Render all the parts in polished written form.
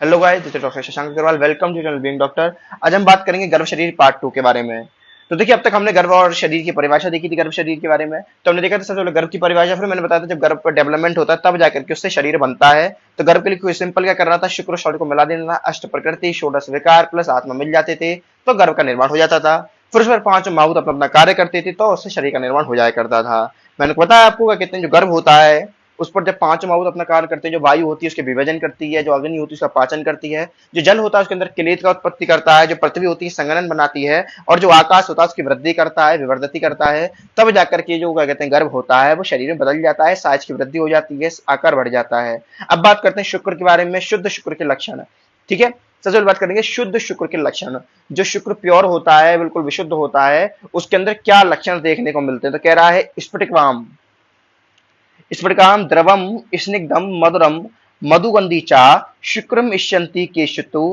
Hello guys, this is doctor Shashank Agrawal. Welcome to channel being doctor. आज हम बात करेंगे गर्भ शरीर पार्ट 2 के बारे में। तो देखिए, अब तक हमने गर्भ और शरीर की परिभाषा देखी थी। गर्भ शरीर के बारे में तो हमने देखा था सबसे पहले गर्भ की परिभाषा, फिर मैंने बताया था जब गर्भ का डेवलपमेंट होता है तब जाकर के उससे शरीर बनता है। तो गर्भ के लिए कोई सिंपल क्या करना था, शुक्र शौर्य को मिला देना, अष्ट प्रकृति षोडश विकार प्लस आत्मा मिल जाते थे तो गर्भ का निर्माण हो जाता था। फिर उस पर पांच माहूत अपना अपना कार्य करते थे तो उससे शरीर का निर्माण हो जाया करता था। मैंने बताया आपको क्या कहते हैं, जो गर्भ होता है उस पर जब पांच माहूत अपना कार्य करते हैं, जो वायु होती है उसके विभाजन करती है, जो अग्नि होती है उसका पाचन करती है, जो जल होता है उसके अंदर किलेत का उत्पत्ति करता है, जो पृथ्वी होती है संघनन बनाती है, और जो आकाश होता है उसकी वृद्धि करता है, विवर्धति करता है। तब जाकर के जो क्या कहते हैं गर्भ होता है वो शरीर में बदल जाता है, साइज की वृद्धि हो जाती है, आकार बढ़ जाता है। अब बात करते हैं शुक्र के बारे में, शुद्ध शुक्र के लक्षण। ठीक है, सबसे पहले बात करेंगे शुद्ध शुक्र के लक्षण। जो शुक्र प्योर होता है, बिल्कुल विशुद्ध होता है, उसके अंदर क्या लक्षण देखने को मिलते हैं। तो कह रहा है स्फटिकवाम, स्फटिकाम द्रवम स्निग्धम मधुरम मधुगंधी चा शुक्रम इष्यन्ति केशितु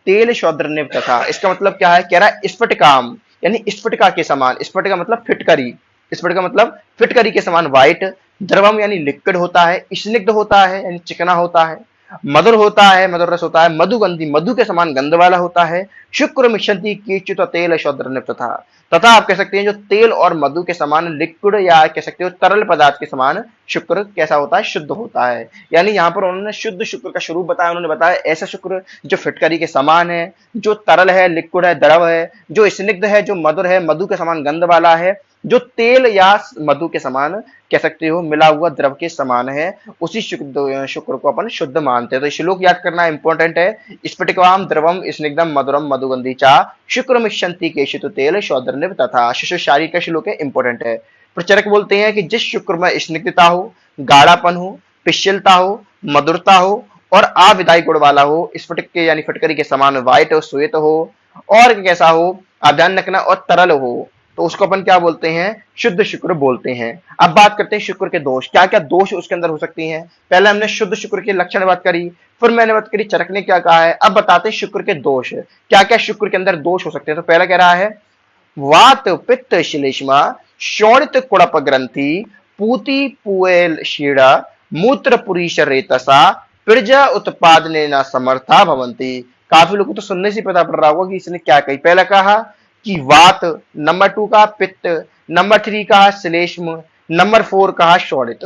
तेल शौद्रनिव तथा। इसका मतलब क्या है, कह रहा है स्फटिकाम यानी स्फटिका के समान। स्फटिका मतलब फिटकरी, स्फटिका मतलब फिटकरी के समान व्हाइट। द्रवम यानी लिक्विड होता है, स्निग्ध होता है यानी चिकना होता है, मधुर होता है, मधुर रस होता है, मधुगंधी मधु के समान गंध वाला होता है, शुक्र मिश्रंती कीचित तेल शौद्रनिव तथा। तथा आप कह सकते हैं जो तेल और मधु के समान लिक्विड या कह सकते हो तरल पदार्थ के समान शुक्र कैसा होता है, शुद्ध होता है। यानी यहाँ पर उन्होंने शुद्ध शुक्र का स्वरूप बताया। उन्होंने बताया ऐसा शुक्र जो फिटकरी के समान है, जो तरल है, लिक्विड है, द्रव है, जो स्निग्ध है, जो मधुर है, मधु के समान गंध वाला है, जो तेल या मधु के समान कह सकते हो मिला हुआ द्रव के समान है, उसी शुक्र शुक्र को अपन शुद्ध मानते हैं। तो श्लोक याद करना इंपॉर्टेंट है। स्फटिकवाम द्रवम स्निग्धम मधुरम मधुगंधी चा शुक्र मिश्यन्ति केशितु तेल शौद्रनिव तथा। शिशु शारीरिक का श्लोक है, इंपॉर्टेंट है। प्रचारक बोलते हैं कि जिस शुक्र में स्निग्धता हो, गाढ़ापन हो, पिष्यलता हो, मधुरता हो और अविदायी गुण वाला हो, स्फटिक के यानी फटकरी के समान व्हाइट हो, श्वेत हो, और कैसा हो, आप ध्यान रखना, और तरल हो, तो उसको अपन क्या बोलते हैं, शुद्ध शुक्र बोलते हैं। अब बात करते हैं शुक्र के दोष, क्या क्या दोष उसके अंदर हो सकती हैं। पहले हमने शुद्ध शुक्र के लक्षण बात करी, फिर मैंने बात करी चरक ने क्या कहा है। अब बताते हैं शुक्र के दोष, क्या क्या शुक्र के अंदर दोष हो सकते हैं। तो पहला कह रहा है वात पित्त श्लेष्मा शोणित कुड़प ग्रंथि पूति पुएल शीड़ा मूत्र पुरीश रेतसा प्रजा उत्पादने न समर्था भवंती। काफी लोगों को तो सुनने से पता पड़ रहा होगा कि इसने क्या कही। पहला कहा कि वात, नंबर 2 का पित्त, नंबर 3 कहा श्लेष्म, नंबर 4 कहा शोणित।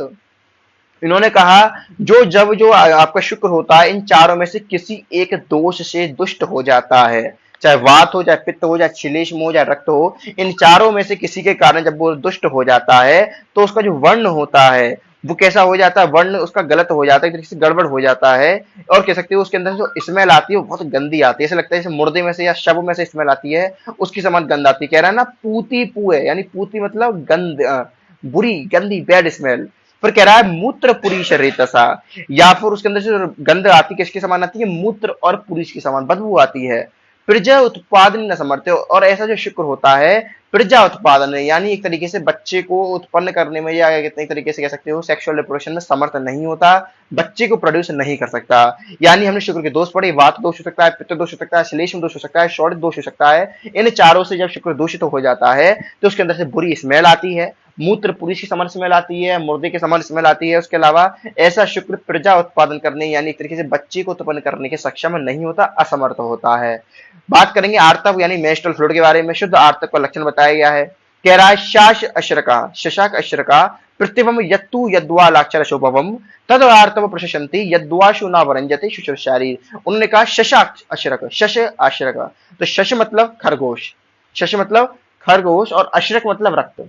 इन्होंने कहा जो जब जो आपका शुक्र होता है इन चारों में से किसी एक दोष से दुष्ट हो जाता है, चाहे वात हो, चाहे पित्त हो, चाहे श्लेष्म हो, चाहे रक्त हो, इन चारों में से किसी के कारण जब वो दुष्ट हो जाता है तो उसका जो वर्ण होता है वो कैसा हो जाता है, वर्ण उसका गलत हो जाता है, एक तरीके से गड़बड़ हो जाता है। और कह सकते हो उसके अंदर जो स्मेल आती है वो बहुत गंदी आती है, ऐसा लगता है जैसे मुर्दे में से या शव में से स्मेल आती है, उसकी समान गंद आती है। कह रहा है ना पूती पुए, यानी पूती मतलब गंद, बुरी गंदी बैड स्मेल। फिर कह रहा है मूत्र पुरीश रेतसा, या फिर उसके अंदर से गंध आती है किसके समान आती है, मूत्र और पुरीश के समान बदबू आती है। प्रजा उत्पादन न समर्थ, और ऐसा जो शुक्र होता है प्रजा उत्पादन यानी एक तरीके से बच्चे को उत्पन्न करने में या एक तरीके से कह सकते हो सेक्सुअल रिप्रोडक्शन में समर्थ नहीं होता, बच्चे को प्रोड्यूस नहीं कर सकता। यानी हमने शुक्र के दोष पढ़े, वात दोष हो सकता है, पित्त दोष हो सकता है, श्लेष्म दोष हो सकता है, शौरित दोष हो सकता है। इन चारों से जब शुक्र दूषित हो जाता है तो उसके अंदर से बुरी स्मेल आती है, मूत्र पुरुष की समान स्मेल आती है, मुर्दे के समान स्मेल आती है। उसके अलावा ऐसा शुक्र प्रजा उत्पादन करने यानी एक तरीके से बच्चे को उत्पन्न करने के सक्षम नहीं होता, असमर्थ होता है। बात करेंगे आर्तव यानी मेंस्ट्रुअल फ्लूइड के बारे में। शुद्ध आर्तव का लक्षण बताया गया है। कह रहा है शाश अश्रका, शशाक अश्रका पृथ्वम यत्तु यद्वा लाक्षर शोभवम तद आर्तव प्रशंति यद्वाशु ना वरंजते शुचर शारीर। उन्होंने कहा शशाक अश्रक, शश अश्रक, तो शश मतलब खरगोश, शश मतलब खरगोश, और अश्रक मतलब रक्त,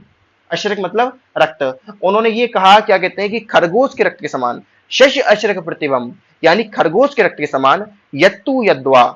अश्रक मतलब रक्त। उन्होंने ये कहा क्या कहते हैं कि खरगोश के रक्त के समान, शश अश्रक प्रतिवम यानी खरगोश के रक्त के समान, यत्तु यद्वा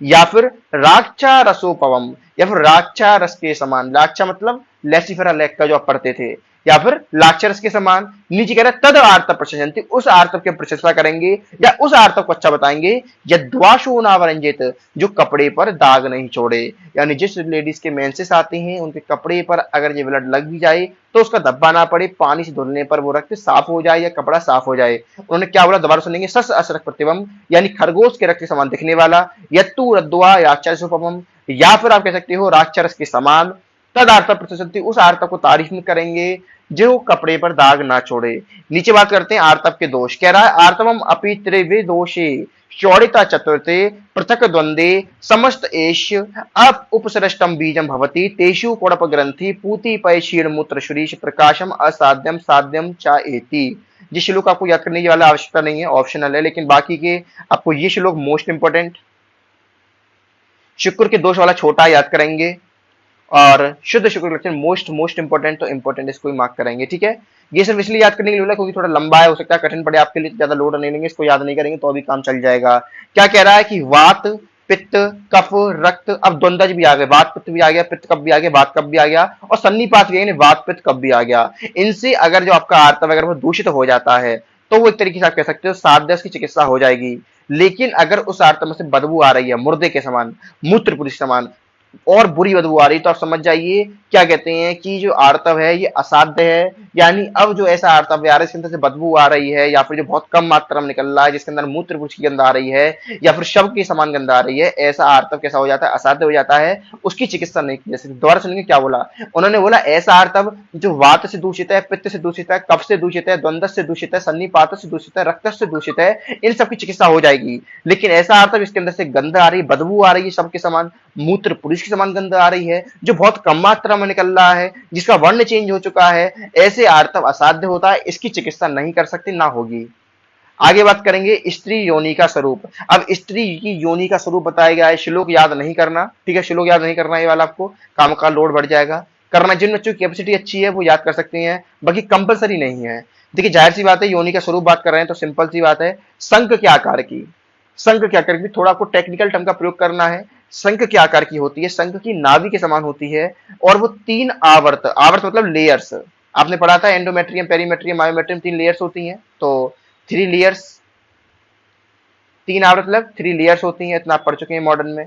या फिर राक्षा रसोपवम या फिर राक्षा रस के समान, राक्षा मतलब लेसिफेरा लेक का जो आप पढ़ते थे, या फिर लाक्षरस के समान। नीचे कह रहा है तद आर्तव प्रशंति, उस आर्तव की प्रशंसा करेंगे या उस आर्तव को अच्छा बताएंगे, यद्वाशु नावरंजित जो कपड़े पर दाग नहीं छोड़े। यानी जिस लेडीज के मेंसेस आते हैं उनके कपड़े पर अगर ये ब्लड लग भी जाए तो उसका धब्बा ना पड़े, पानी से धुलने पर वो रक्त साफ हो जाए या कपड़ा साफ हो जाए। उन्होंने क्या बोला, दोबारा सुनेंगे, सस अशरक प्रतिवम यानी खरगोश के रक्त के समान दिखने वाला, यत्तु रद्वा राक्षसोपम या फिर आप कह सकते हो राक्षस के समान, तद आर्तव प्रशंति उस आर्तव को तारीफ में करेंगे जो कपड़े पर दाग ना छोड़े। नीचे बात करते हैं आर्तव के दोष। कह रहा है आर्तवम अपि त्रिवे दोषे चौड़िता चतुर्थे पृथक द्वंद्वे समस्त एष अप उपसृष्टम बीजम भवति तेषु कोड़प ग्रंथि पूति पय क्षीण मूत्र शुरीश प्रकाशम असाध्यम साध्यम चा एति। ये श्लोक आपको याद करने की वाला आवश्यकता नहीं है, ऑप्शनल है, लेकिन बाकी के आपको ये श्लोक मोस्ट इंपोर्टेंट। शुक्र के दोष वाला छोटा याद करेंगे और शुद्ध शुक्र लक्षण मोस्ट मोस्ट इंपोर्टेंट, तो इंपोर्टेंट इसको ही मार्क करेंगे। ठीक है, ये सिर्फ इसलिए याद करने के लिए बोला क्योंकि थोड़ा लंबा है, हो सकता है कठिन पड़े आपके लिए, ज्यादा लोड नहीं लेंगे, इसको याद नहीं करेंगे तो अभी काम चल जाएगा। क्या कह रहा है कि वात पित्त कफ रक्त, अब द्वंद्वज भी आ गए, वात पित्त भी आ गया, पित्त कफ भी आ गया, वात कफ भी आ गया, और सन्निपात भी, वात पित्त कफ भी आ गया। इनसे अगर जो आपका आर्तव अगर वो दूषित हो जाता है तो वो एक तरीके से आप कह सकते हो साध्यस की चिकित्सा हो जाएगी। लेकिन अगर उस आर्तव में से बदबू आ रही है मुर्दे के समान, मूत्र पुरुष समान, और बुरी बदबू आ रही, तो आप समझ जाइए क्या कहते हैं कि जो आर्तव है ये असाध्य है। यानी अब जो ऐसा आर्तव आ रहा है इसके अंदर से बदबू आ रही है, या फिर जो बहुत कम मात्रा में निकल रहा है, जिसके अंदर मूत्र पुरुष की गंध आ रही है, या फिर शव की समान गंध आ रही है, ऐसा आर्तव कैसा हो जाता है, असाध्य हो जाता है, उसकी चिकित्सा नहीं की जा सकती। दोबारा सुनेंगे क्या बोला उन्होंने, बोला ऐसा आर्तव जो वात से दूषित है, पित्त से दूषित है, कफ से दूषित है, द्वंद्व से दूषित है, सन्निपात से दूषित है, रक्त से दूषित है, इन सबकी चिकित्सा हो जाएगी। लेकिन ऐसा आर्तव इसके अंदर से गंध आ रही, बदबू आ रही है, शव के समान, मूत्र पुरुष की समान गंध आ रही है, जो बहुत कम मात्रा में निकल रहा है, जिसका वर्ण चेंज हो चुका है, ऐसे आर्तव असाध्य होता है, इसकी चिकित्सा नहीं कर सकती, ना होगी। आगे बात करेंगे स्त्री योनि का स्वरूप। अब स्त्री की योनि का स्वरूप बताया गया है, श्लोक याद नहीं करना, ठीक है, श्लोक याद नहीं करना, ये वाला आपको काम का लोड बढ़ जाएगा। करना जिन बच्चों की कैपेसिटी अच्छी है वो याद कर सकते हैं, बाकी कंपलसरी नहीं है। देखिए जाहिर सी बात है, योनि का स्वरूप बात कर रहे हैं तो सिंपल सी बात है, शंख के आकार की, शंख के आकार की, थोड़ा आपको टेक्निकल टर्म का प्रयोग करना है। शंख के आकार की होती है, शंख की नाभि के समान होती है, और वो तीन आवर्त, आवर्त मतलब लेयर्स, आपने पढ़ा था एंडोमेट्रियम, पेरीमेट्रियम, मायोमेट्रियम, तीन लेयर्स होती हैं, तो थ्री लेयर्स, तीन आवर्त मतलब थ्री लेयर्स होती हैं, इतना आप पढ़ चुके हैं मॉडर्न में।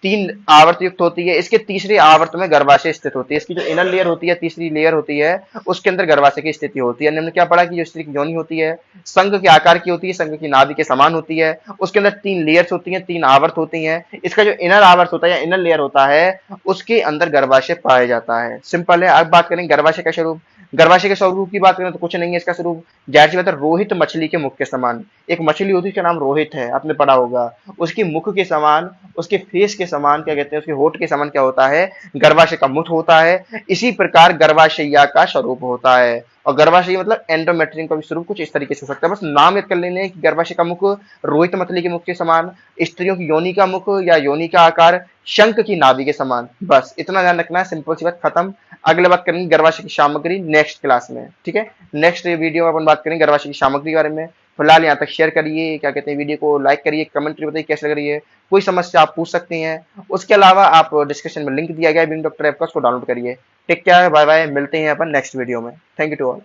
तीन आवर्त युक्त होती है, इसके तीसरे आवर्त में गर्भाशय स्थित होती है, इसकी जो इनर लेयर होती है, तीसरी लेयर होती है, उसके अंदर गर्भाशय की स्थिति होती है। हमने क्या पढ़ा कि जो स्त्री की योनि होती है शंख के आकार की होती है, शंख की नाभि के समान होती है, उसके अंदर तीन लेयर्स होती हैं, तीन आवर्त होती हैं, इसका जो इनर आवर्त होता है या इनर लेयर होता है उसके अंदर गर्भाशय पाया जाता है। सिंपल है। अब बात करें गर्भाशय का स्वरूप। गर्भाशय के स्वरूप की बात करें तो कुछ नहीं है इसका स्वरूप, जाहिर सी बात है, रोहित मछली के मुख के समान। एक मछली होती है उसका नाम रोहित है, आपने पढ़ा होगा, उसके मुख के समान, उसके फेस के समान, क्या कहते हैं, उसके होठ के समान क्या होता है, गर्भाशय का मुख होता है। इसी प्रकार गर्भाशय्या का स्वरूप होता है, और गर्भाशय मतलब एंडोमेट्रियम का भी स्वरूप कुछ इस तरीके से हो सकता है। बस नाम याद कर लेने कि गर्भाशय का मुख रोहित मछली के मुख के समान, स्त्रियों की योनि का मुख या योनि का आकार शंख की नाभि के समान, बस इतना ध्यान रखना है। सिंपल सी बात, खत्म। अगले बात करेंगे गर्भाशय की सामग्री नेक्स्ट क्लास में, ठीक है, नेक्स्ट वीडियो में अपन बात करेंगे गर्भाशय की सामग्री के बारे में। फिलहाल यहाँ तक शेयर करिए, क्या कहते हैं, वीडियो को लाइक करिए, कमेंट्री बताइए कैसे लग रही है, कोई समस्या आप पूछ सकते हैं। उसके अलावा आप डिस्क्रिप्शन में लिंक दिया गया है बिंग डॉक्टर ऐप का, उसको डाउनलोड करिए। टेक केयर, बाय बाय, मिलते हैं अपन नेक्स्ट वीडियो में। Thank you to all.